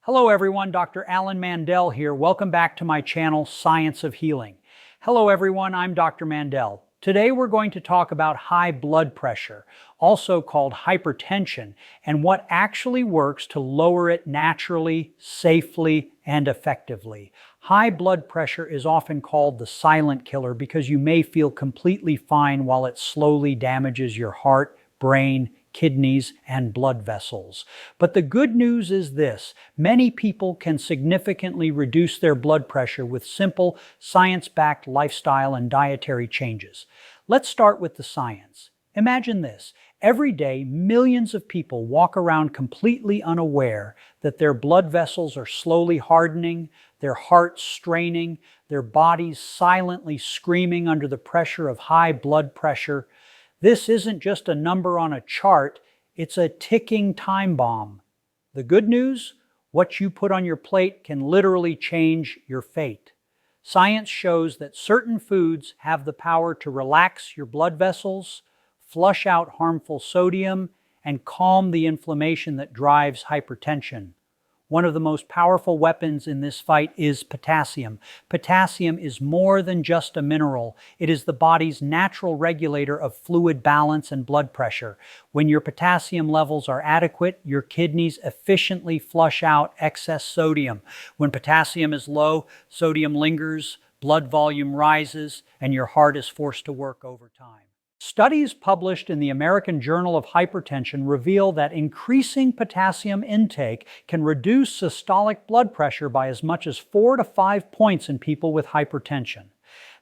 Hello everyone, Dr. Alan Mandell here. Welcome back to my channel, Science of Healing. Hello everyone, I'm Dr. Mandell. Today we're going to talk about high blood pressure, also called hypertension, and what actually works to lower it naturally, safely, and effectively. High blood pressure is often called the silent killer because you may feel completely fine while it slowly damages your heart, brain, kidneys, and blood vessels. But the good news is this: many people can significantly reduce their blood pressure with simple, science-backed lifestyle and dietary changes. Let's start with the science. Imagine this. Every day, millions of people walk around completely unaware that their blood vessels are slowly hardening, their hearts straining, their bodies silently screaming under the pressure of high blood pressure. This isn't just a number on a chart, it's a ticking time bomb. The good news? What you put on your plate can literally change your fate. Science shows that certain foods have the power to relax your blood vessels, flush out harmful sodium, and calm the inflammation that drives hypertension. One of the most powerful weapons in this fight is potassium. Potassium is more than just a mineral. It is the body's natural regulator of fluid balance and blood pressure. When your potassium levels are adequate, your kidneys efficiently flush out excess sodium. When potassium is low, sodium lingers, blood volume rises, and your heart is forced to work overtime. Studies published in the American Journal of Hypertension reveal that increasing potassium intake can reduce systolic blood pressure by as much as 4 to 5 points in people with hypertension.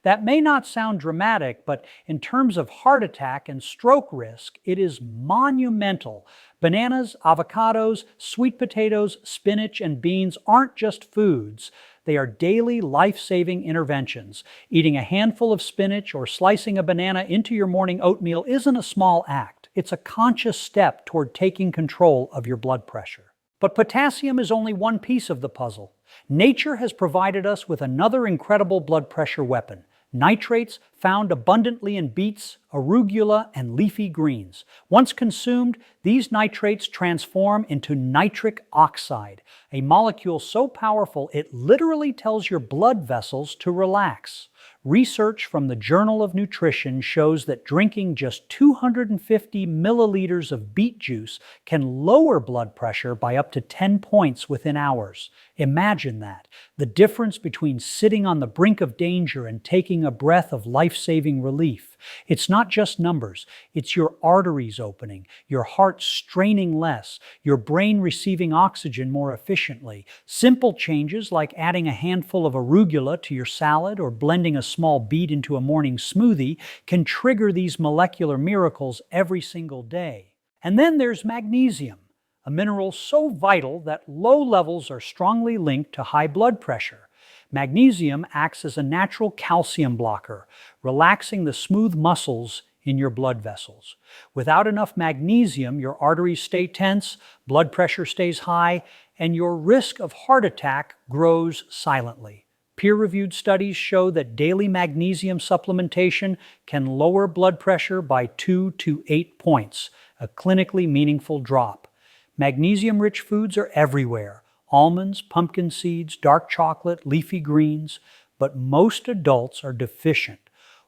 That may not sound dramatic, but in terms of heart attack and stroke risk, it is monumental. Bananas, avocados, sweet potatoes, spinach, and beans aren't just foods. They are daily life-saving interventions. Eating a handful of spinach or slicing a banana into your morning oatmeal isn't a small act. It's a conscious step toward taking control of your blood pressure. But potassium is only one piece of the puzzle. Nature has provided us with another incredible blood pressure weapon: nitrates, found abundantly in beets, arugula, and leafy greens. Once consumed, these nitrates transform into nitric oxide, a molecule so powerful it literally tells your blood vessels to relax. Research from the Journal of Nutrition shows that drinking just 250 milliliters of beet juice can lower blood pressure by up to 10 points within hours. Imagine that. The difference between sitting on the brink of danger and taking a breath of life-saving relief. It's not just numbers. It's your arteries opening, your heart straining less, your brain receiving oxygen more efficiently. Simple changes like adding a handful of arugula to your salad or blending a small beet into a morning smoothie can trigger these molecular miracles every single day. And then there's magnesium, a mineral so vital that low levels are strongly linked to high blood pressure. Magnesium acts as a natural calcium blocker, relaxing the smooth muscles in your blood vessels. Without enough magnesium, your arteries stay tense, blood pressure stays high, and your risk of heart attack grows silently. Peer-reviewed studies show that daily magnesium supplementation can lower blood pressure by 2 to 8 points, a clinically meaningful drop. Magnesium-rich foods are everywhere: almonds, pumpkin seeds, dark chocolate, leafy greens, but most adults are deficient.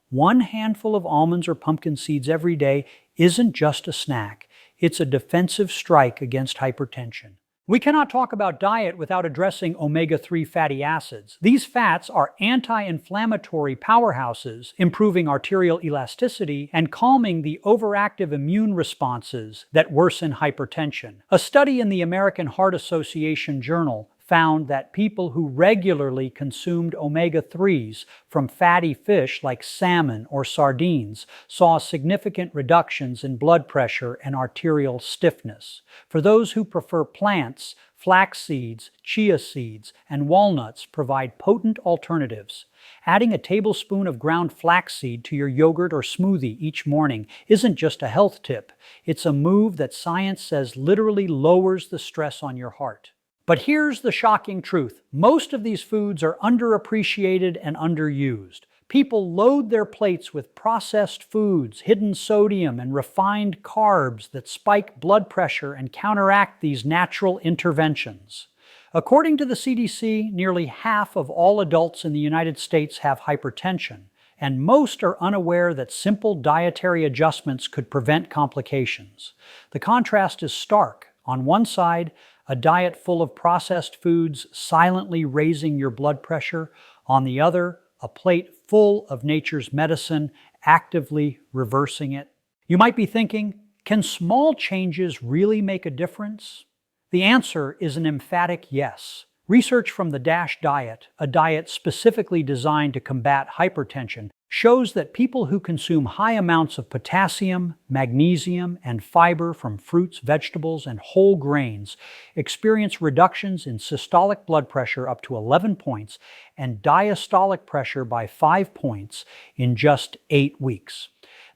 One handful of almonds or pumpkin seeds every day isn't just a snack, it's a defensive strike against hypertension. We cannot talk about diet without addressing omega-3 fatty acids. These fats are anti-inflammatory powerhouses, improving arterial elasticity and calming the overactive immune responses that worsen hypertension. A study in the American Heart Association Journal found that people who regularly consumed omega-3s from fatty fish like salmon or sardines saw significant reductions in blood pressure and arterial stiffness. For those who prefer plants, flax seeds, chia seeds, and walnuts provide potent alternatives. Adding a tablespoon of ground flaxseed to your yogurt or smoothie each morning isn't just a health tip. It's a move that science says literally lowers the stress on your heart. But here's the shocking truth. Most of these foods are underappreciated and underused. People load their plates with processed foods, hidden sodium, and refined carbs that spike blood pressure and counteract these natural interventions. According to the CDC, nearly half of all adults in the United States have hypertension, and most are unaware that simple dietary adjustments could prevent complications. The contrast is stark. On one side, a diet full of processed foods silently raising your blood pressure. On the other, a plate full of nature's medicine actively reversing it. You might be thinking, can small changes really make a difference? The answer is an emphatic yes. Research from the DASH diet, a diet specifically designed to combat hypertension, shows that people who consume high amounts of potassium, magnesium, and fiber from fruits, vegetables, and whole grains experience reductions in systolic blood pressure up to 11 points and diastolic pressure by 5 points in just 8 weeks.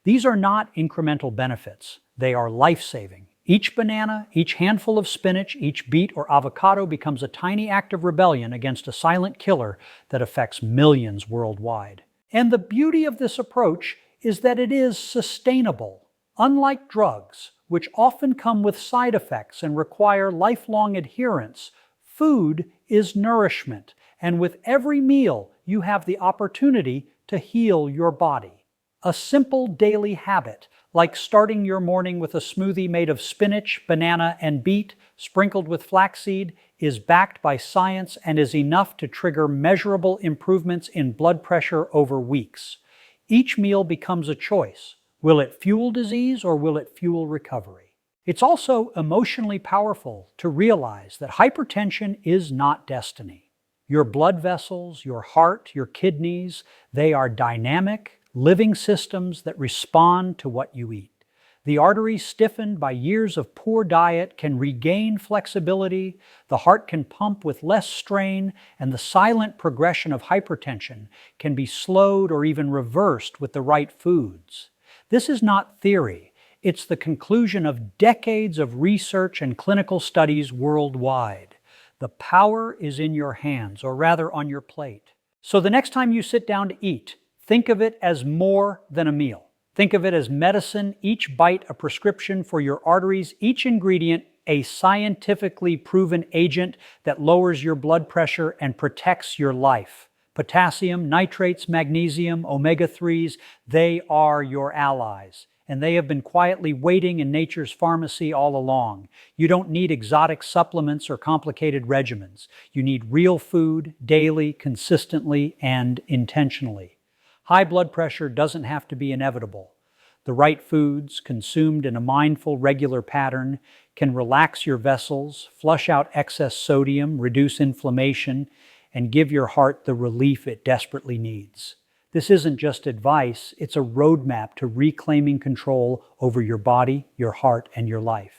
These are not incremental benefits. They are life-saving. Each banana, each handful of spinach, each beet or avocado becomes a tiny act of rebellion against a silent killer that affects millions worldwide. And the beauty of this approach is that it is sustainable. Unlike drugs, which often come with side effects and require lifelong adherence, food is nourishment, and with every meal you have the opportunity to heal your body. A simple daily habit, like starting your morning with a smoothie made of spinach, banana, and beet, sprinkled with flaxseed, is backed by science and is enough to trigger measurable improvements in blood pressure over weeks. Each meal becomes a choice. Will it fuel disease or will it fuel recovery? It's also emotionally powerful to realize that hypertension is not destiny. Your blood vessels, your heart, your kidneys, they are dynamic, living systems that respond to what you eat. The arteries stiffened by years of poor diet can regain flexibility, the heart can pump with less strain, and the silent progression of hypertension can be slowed or even reversed with the right foods. This is not theory. It's the conclusion of decades of research and clinical studies worldwide. The power is in your hands, or rather on your plate. So the next time you sit down to eat, think of it as more than a meal. Think of it as medicine, each bite a prescription for your arteries, each ingredient a scientifically proven agent that lowers your blood pressure and protects your life. Potassium, nitrates, magnesium, omega-3s, they are your allies. And they have been quietly waiting in nature's pharmacy all along. You don't need exotic supplements or complicated regimens. You need real food, daily, consistently, and intentionally. High blood pressure doesn't have to be inevitable. The right foods, consumed in a mindful, regular pattern, can relax your vessels, flush out excess sodium, reduce inflammation, and give your heart the relief it desperately needs. This isn't just advice, it's a roadmap to reclaiming control over your body, your heart, and your life.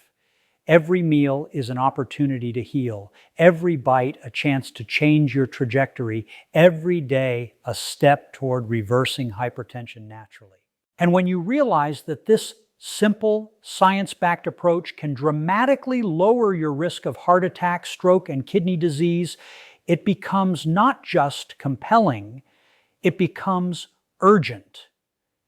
Every meal is an opportunity to heal. Every bite a chance to change your trajectory. Every day a step toward reversing hypertension naturally. And when you realize that this simple, science-backed approach can dramatically lower your risk of heart attack, stroke, and kidney disease, it becomes not just compelling, it becomes urgent.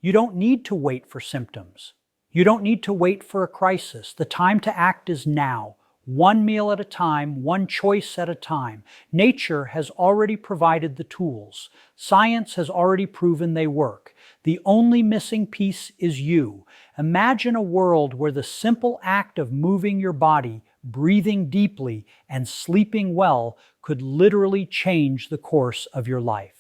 You don't need to wait for symptoms. You don't need to wait for a crisis. The time to act is now. One meal at a time, one choice at a time. Nature has already provided the tools. Science has already proven they work. The only missing piece is you. Imagine a world where the simple act of moving your body, breathing deeply, and sleeping well could literally change the course of your life.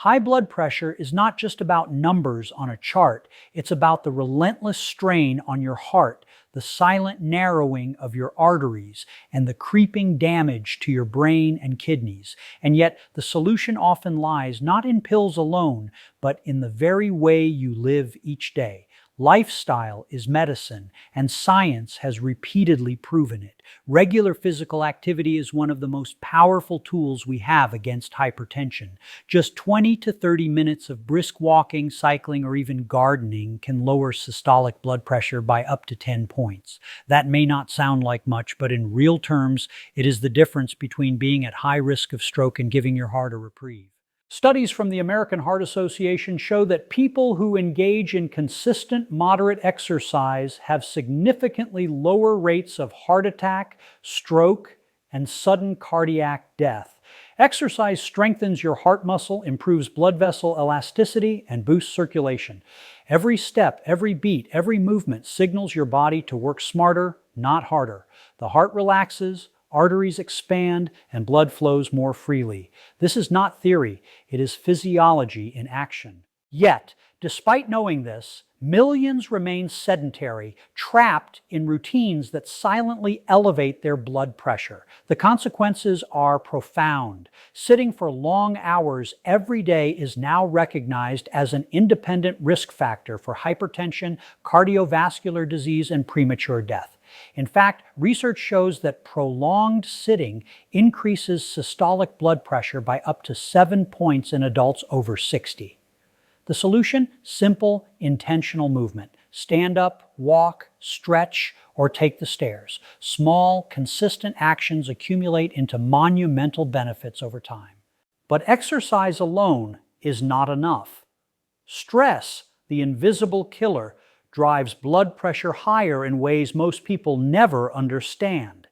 High blood pressure is not just about numbers on a chart, it's about the relentless strain on your heart, the silent narrowing of your arteries, and the creeping damage to your brain and kidneys. And yet, the solution often lies not in pills alone, but in the very way you live each day. Lifestyle is medicine, and science has repeatedly proven it. Regular physical activity is one of the most powerful tools we have against hypertension. Just 20 to 30 minutes of brisk walking, cycling, or even gardening can lower systolic blood pressure by up to 10 points. That may not sound like much, but in real terms, it is the difference between being at high risk of stroke and giving your heart a reprieve. Studies from the American Heart Association show that people who engage in consistent, moderate exercise have significantly lower rates of heart attack, stroke, and sudden cardiac death. Exercise strengthens your heart muscle, improves blood vessel elasticity, and boosts circulation. Every step, every beat, every movement signals your body to work smarter, not harder. The heart relaxes, arteries expand, and blood flows more freely. This is not theory, it is physiology in action. Yet, despite knowing this, millions remain sedentary, trapped in routines that silently elevate their blood pressure. The consequences are profound. Sitting for long hours every day is now recognized as an independent risk factor for hypertension, cardiovascular disease, and premature death. In fact, research shows that prolonged sitting increases systolic blood pressure by up to 7 points in adults over 60. The solution? Simple, intentional movement. Stand up, walk, stretch, or take the stairs. Small, consistent actions accumulate into monumental benefits over time. But exercise alone is not enough. Stress, the invisible killer, drives blood pressure higher in ways most people never understand.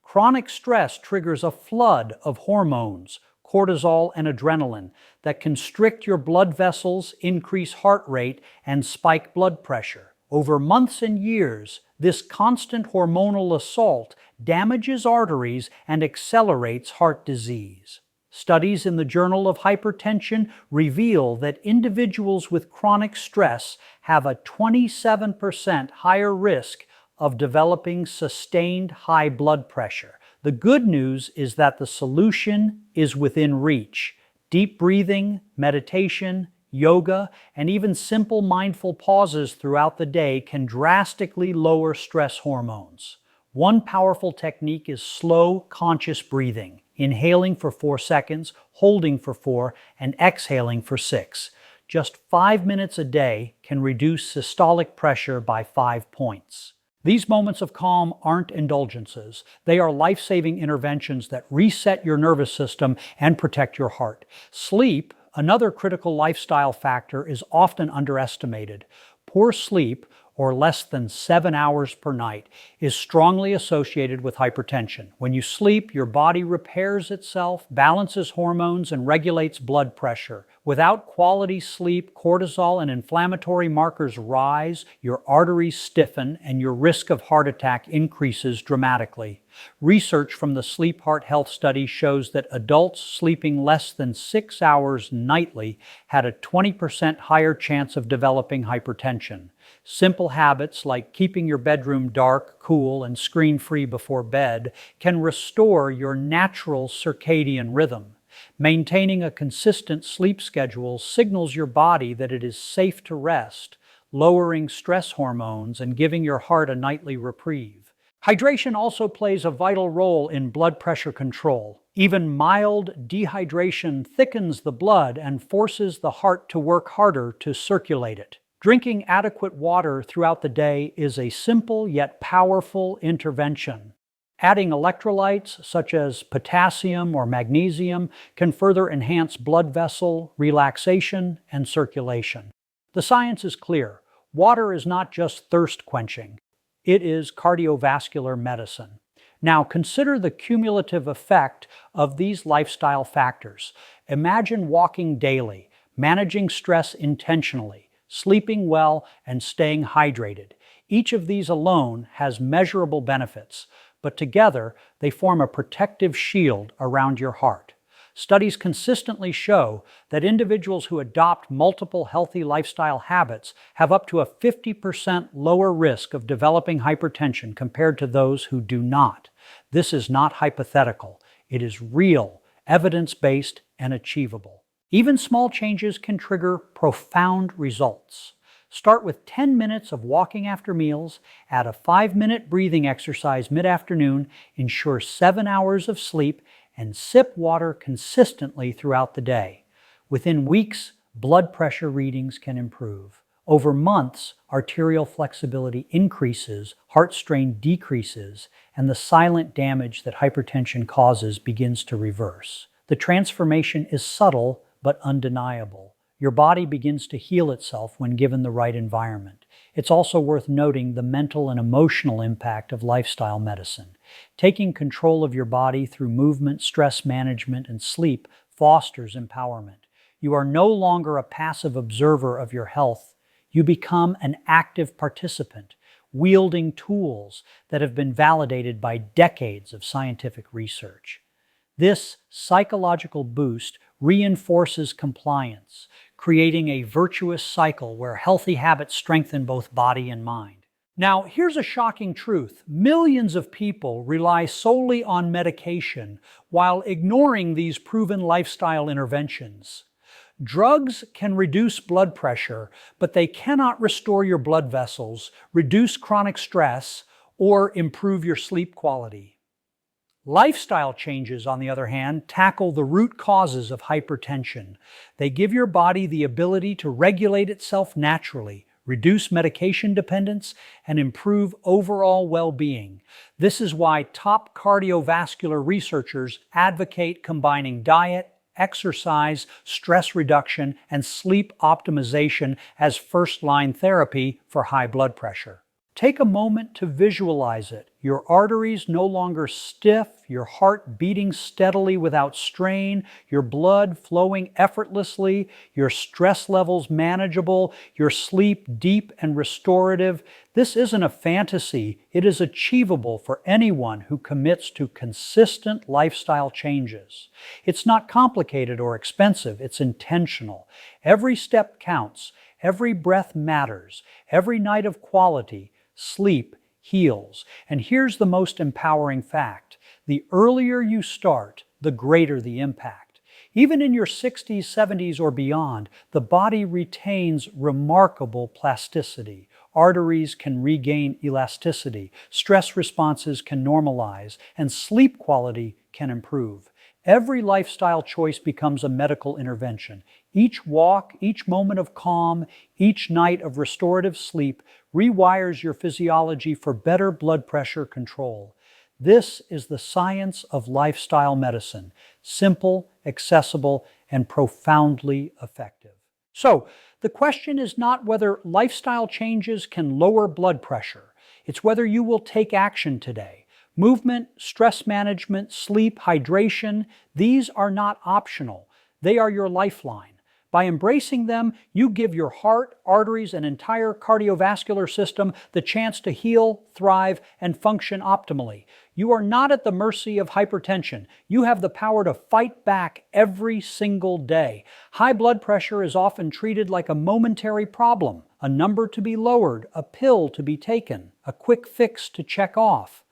Chronic stress triggers a flood of hormones, cortisol and adrenaline, that constrict your blood vessels, increase heart rate, and spike blood pressure. Over months and years, this constant hormonal assault damages arteries and accelerates heart disease. Studies in the Journal of Hypertension reveal that individuals with chronic stress have a 27% higher risk of developing sustained high blood pressure. The good news is that the solution is within reach. Deep breathing, meditation, yoga, and even simple mindful pauses throughout the day can drastically lower stress hormones. One powerful technique is slow, conscious breathing, inhaling for 4 seconds, holding for 4, and exhaling for 6. Just 5 minutes a day can reduce systolic pressure by 5 points. These moments of calm aren't indulgences. They are life-saving interventions that reset your nervous system and protect your heart. Sleep, another critical lifestyle factor, is often underestimated. Poor sleep, or less than 7 hours per night, is strongly associated with hypertension. When you sleep, your body repairs itself, balances hormones, and regulates blood pressure. Without quality sleep, cortisol and inflammatory markers rise, your arteries stiffen, and your risk of heart attack increases dramatically. Research from the Sleep Heart Health Study shows that adults sleeping less than 6 hours nightly had a 20% higher chance of developing hypertension. Simple habits like keeping your bedroom dark, cool, and screen-free before bed can restore your natural circadian rhythm. Maintaining a consistent sleep schedule signals your body that it is safe to rest, lowering stress hormones and giving your heart a nightly reprieve. Hydration also plays a vital role in blood pressure control. Even mild dehydration thickens the blood and forces the heart to work harder to circulate it. Drinking adequate water throughout the day is a simple yet powerful intervention. Adding electrolytes such as potassium or magnesium can further enhance blood vessel relaxation and circulation. The science is clear. Water is not just thirst quenching. It is cardiovascular medicine. Now consider the cumulative effect of these lifestyle factors. Imagine walking daily, managing stress intentionally, sleeping well, and staying hydrated. Each of these alone has measurable benefits, but together they form a protective shield around your heart. Studies consistently show that individuals who adopt multiple healthy lifestyle habits have up to a 50% lower risk of developing hypertension compared to those who do not. This is not hypothetical. It is real, evidence-based, and achievable. Even small changes can trigger profound results. Start with 10 minutes of walking after meals, add a 5-minute breathing exercise mid-afternoon, ensure 7 hours of sleep, and sip water consistently throughout the day. Within weeks, blood pressure readings can improve. Over months, arterial flexibility increases, heart strain decreases, and the silent damage that hypertension causes begins to reverse. The transformation is subtle but undeniable. Your body begins to heal itself when given the right environment. It's also worth noting the mental and emotional impact of lifestyle medicine. Taking control of your body through movement, stress management, and sleep fosters empowerment. You are no longer a passive observer of your health. You become an active participant, wielding tools that have been validated by decades of scientific research. This psychological boost reinforces compliance, creating a virtuous cycle where healthy habits strengthen both body and mind. Now, here's a shocking truth. Millions of people rely solely on medication while ignoring these proven lifestyle interventions. Drugs can reduce blood pressure, but they cannot restore your blood vessels, reduce chronic stress, or improve your sleep quality. Lifestyle changes, on the other hand, tackle the root causes of hypertension. They give your body the ability to regulate itself naturally, reduce medication dependence, and improve overall well-being. This is why top cardiovascular researchers advocate combining diet, exercise, stress reduction, and sleep optimization as first-line therapy for high blood pressure. Take a moment to visualize it. Your arteries no longer stiff, your heart beating steadily without strain, your blood flowing effortlessly, your stress levels manageable, your sleep deep and restorative. This isn't a fantasy. It is achievable for anyone who commits to consistent lifestyle changes. It's not complicated or expensive. It's intentional. Every step counts. Every breath matters. Every night of quality sleep heals. And here's the most empowering fact. The earlier you start, the greater the impact. Even in your 60s, 70s, or beyond, the body retains remarkable plasticity. Arteries can regain elasticity, stress responses can normalize, and sleep quality can improve. Every lifestyle choice becomes a medical intervention. Each walk, each moment of calm, each night of restorative sleep rewires your physiology for better blood pressure control. This is the science of lifestyle medicine. Simple, accessible, and profoundly effective. So, the question is not whether lifestyle changes can lower blood pressure. It's whether you will take action today. Movement, stress management, sleep, hydration, these are not optional. They are your lifeline. By embracing them, you give your heart, arteries, and entire cardiovascular system the chance to heal, thrive, and function optimally. You are not at the mercy of hypertension. You have the power to fight back every single day. High blood pressure is often treated like a momentary problem, a number to be lowered, a pill to be taken, a quick fix to check off.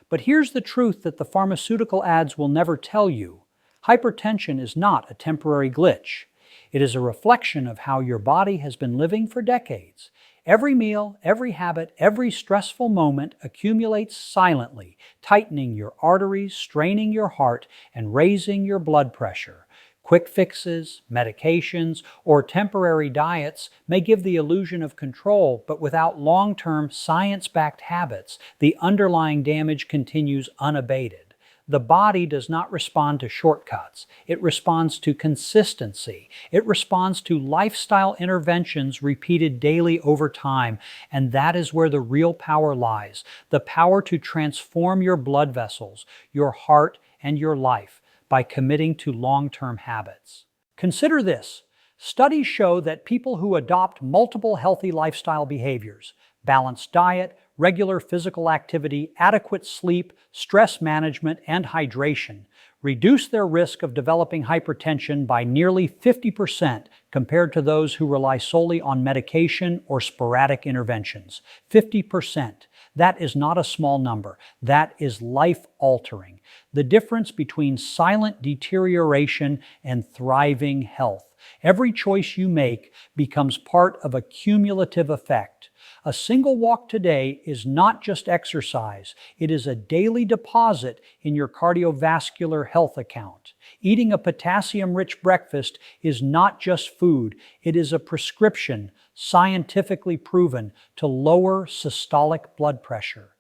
But here's the truth that the pharmaceutical ads will never tell you. Hypertension is not a temporary glitch. It is a reflection of how your body has been living for decades. Every meal, every habit, every stressful moment accumulates silently, tightening your arteries, straining your heart, and raising your blood pressure. Quick fixes, medications, or temporary diets may give the illusion of control, but without long-term science-backed habits, the underlying damage continues unabated. The body does not respond to shortcuts. It responds to consistency. It responds to lifestyle interventions repeated daily over time, and that is where the real power lies. The power to transform your blood vessels, your heart, and your life by committing to long-term habits. Consider this. Studies show that people who adopt multiple healthy lifestyle behaviors, balanced diet, regular physical activity, adequate sleep, stress management, and hydration reduce their risk of developing hypertension by nearly 50% compared to those who rely solely on medication or sporadic interventions. 50%. That is not a small number. That is life-altering. The difference between silent deterioration and thriving health. Every choice you make becomes part of a cumulative effect. A single walk today is not just exercise. It is a daily deposit in your cardiovascular health account. Eating a potassium-rich breakfast is not just food. It is a prescription, scientifically proven, to lower systolic blood pressure.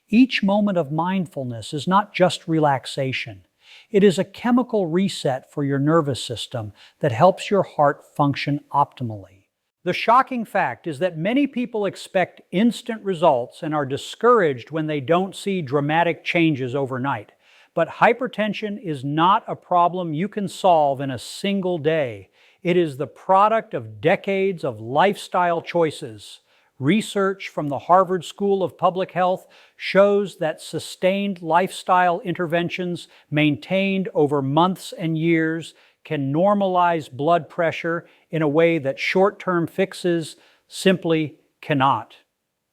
Each moment of mindfulness is not just relaxation. It is a chemical reset for your nervous system that helps your heart function optimally. The shocking fact is that many people expect instant results and are discouraged when they don't see dramatic changes overnight. But hypertension is not a problem you can solve in a single day. It is the product of decades of lifestyle choices. Research from the Harvard School of Public Health shows that sustained lifestyle interventions maintained over months and years can normalize blood pressure in a way that short-term fixes simply cannot.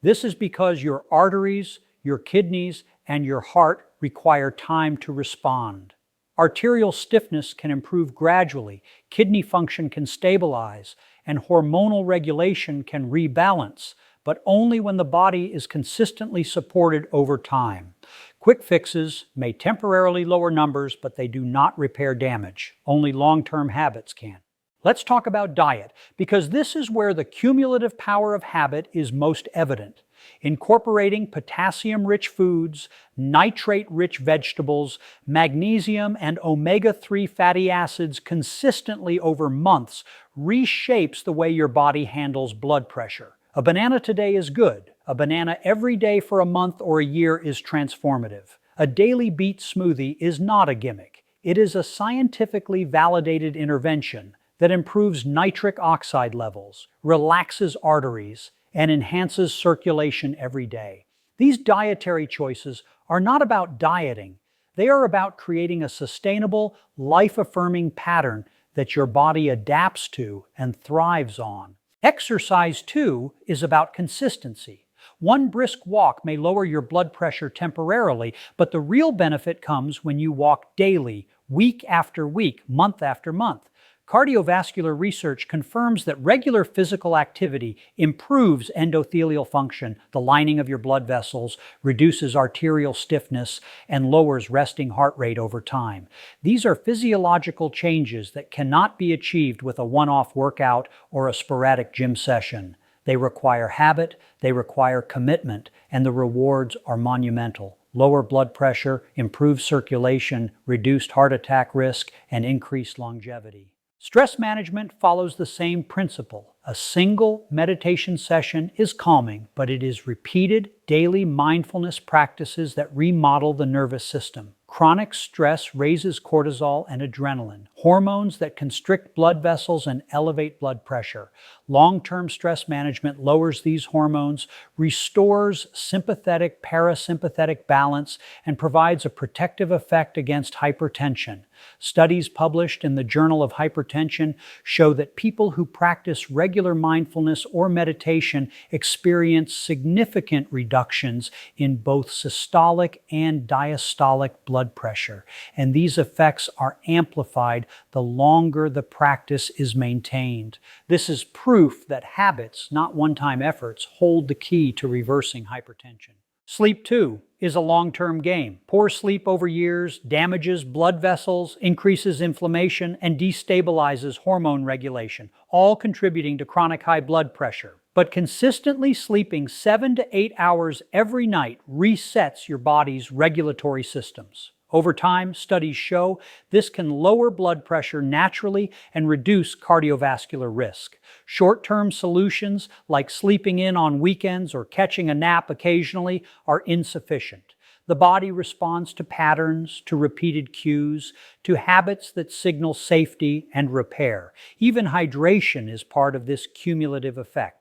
This is because your arteries, your kidneys, and your heart require time to respond. Arterial stiffness can improve gradually, kidney function can stabilize, and hormonal regulation can rebalance, but only when the body is consistently supported over time. Quick fixes may temporarily lower numbers, but they do not repair damage. Only long-term habits can. Let's talk about diet, because this is where the cumulative power of habit is most evident. Incorporating potassium-rich foods, nitrate-rich vegetables, magnesium, and omega-3 fatty acids consistently over months reshapes the way your body handles blood pressure. A banana today is good. A banana every day for a month or a year is transformative. A daily beet smoothie is not a gimmick. It is a scientifically validated intervention that improves nitric oxide levels, relaxes arteries, and enhances circulation every day. These dietary choices are not about dieting. They are about creating a sustainable, life-affirming pattern that your body adapts to and thrives on. Exercise, too, is about consistency. One brisk walk may lower your blood pressure temporarily, but the real benefit comes when you walk daily, week after week, month after month. Cardiovascular research confirms that regular physical activity improves endothelial function, the lining of your blood vessels, reduces arterial stiffness, and lowers resting heart rate over time. These are physiological changes that cannot be achieved with a one-off workout or a sporadic gym session. They require habit, they require commitment, and the rewards are monumental. Lower blood pressure, improved circulation, reduced heart attack risk, and increased longevity. Stress management follows the same principle. A single meditation session is calming, but it is repeated daily mindfulness practices that remodel the nervous system. Chronic stress raises cortisol and adrenaline, hormones that constrict blood vessels and elevate blood pressure. Long-term stress management lowers these hormones, restores sympathetic-parasympathetic balance, and provides a protective effect against hypertension. Studies published in the Journal of Hypertension show that people who practice regular mindfulness or meditation experience significant reductions in both systolic and diastolic blood pressure, and these effects are amplified the longer the practice is maintained. This is proof that habits, not one-time efforts, hold the key to reversing hypertension. Sleep, too, is a long-term game. Poor sleep over years damages blood vessels, increases inflammation, and destabilizes hormone regulation, all contributing to chronic high blood pressure. But consistently sleeping 7 to 8 hours every night resets your body's regulatory systems. Over time, studies show this can lower blood pressure naturally and reduce cardiovascular risk. Short-term solutions like sleeping in on weekends or catching a nap occasionally are insufficient. The body responds to patterns, to repeated cues, to habits that signal safety and repair. Even hydration is part of this cumulative effect.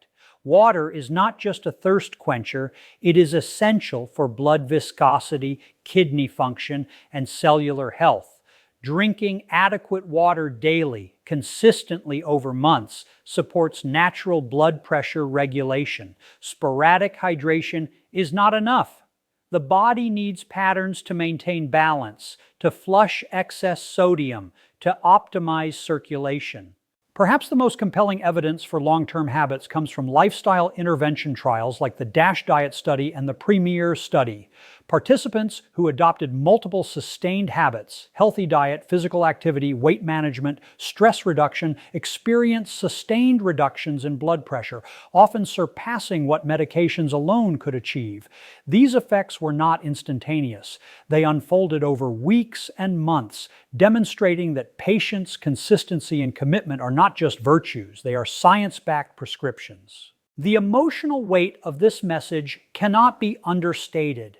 Water is not just a thirst quencher, it is essential for blood viscosity, kidney function, and cellular health. Drinking adequate water daily, consistently over months, supports natural blood pressure regulation. Sporadic hydration is not enough. The body needs patterns to maintain balance, to flush excess sodium, to optimize circulation. Perhaps the most compelling evidence for long-term habits comes from lifestyle intervention trials like the DASH diet study and the PREMIER study. Participants who adopted multiple sustained habits, healthy diet, physical activity, weight management, stress reduction, experienced sustained reductions in blood pressure, often surpassing what medications alone could achieve. These effects were not instantaneous. They unfolded over weeks and months, demonstrating that patience, consistency, and commitment are not not just virtues, they are science-backed prescriptions. The emotional weight of this message cannot be understated.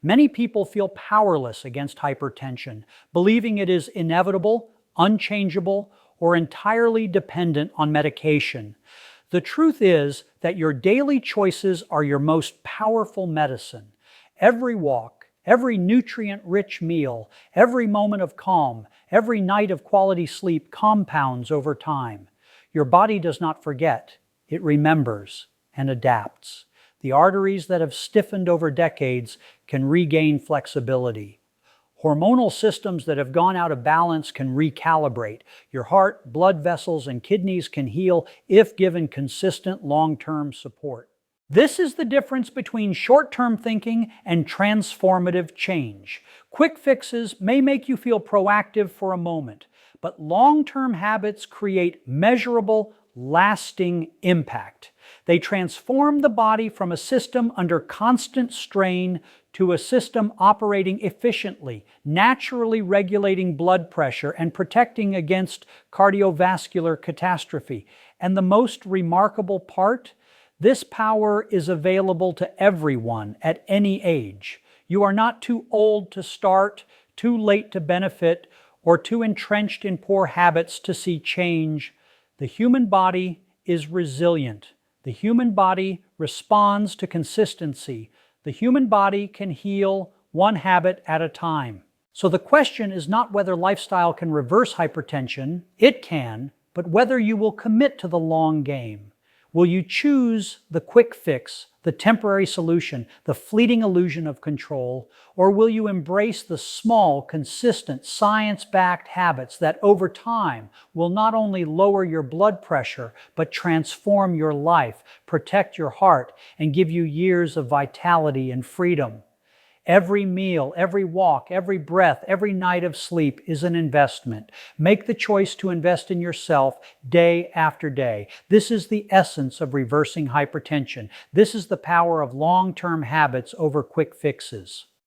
Many people feel powerless against hypertension, believing it is inevitable, unchangeable, or entirely dependent on medication. The truth is that your daily choices are your most powerful medicine. Every walk, every nutrient-rich meal, every moment of calm, every night of quality sleep compounds over time. Your body does not forget, it remembers and adapts. The arteries that have stiffened over decades can regain flexibility. Hormonal systems that have gone out of balance can recalibrate. Your heart, blood vessels, and kidneys can heal if given consistent long-term support. This is the difference between short-term thinking and transformative change. Quick fixes may make you feel proactive for a moment, but long-term habits create measurable, lasting impact. They transform the body from a system under constant strain to a system operating efficiently, naturally regulating blood pressure and protecting against cardiovascular catastrophe. And the most remarkable part? This power is available to everyone at any age. You are not too old to start, too late to benefit, or too entrenched in poor habits to see change. The human body is resilient. The human body responds to consistency. The human body can heal one habit at a time. So the question is not whether lifestyle can reverse hypertension. It can, but whether you will commit to the long game. Will you choose the quick fix, the temporary solution, the fleeting illusion of control, or will you embrace the small, consistent, science-backed habits that over time will not only lower your blood pressure, but transform your life, protect your heart, and give you years of vitality and freedom? Every meal, every walk, every breath, every night of sleep is an investment. Make the choice to invest in yourself day after day. This is the essence of reversing hypertension. This is the power of long-term habits over quick fixes.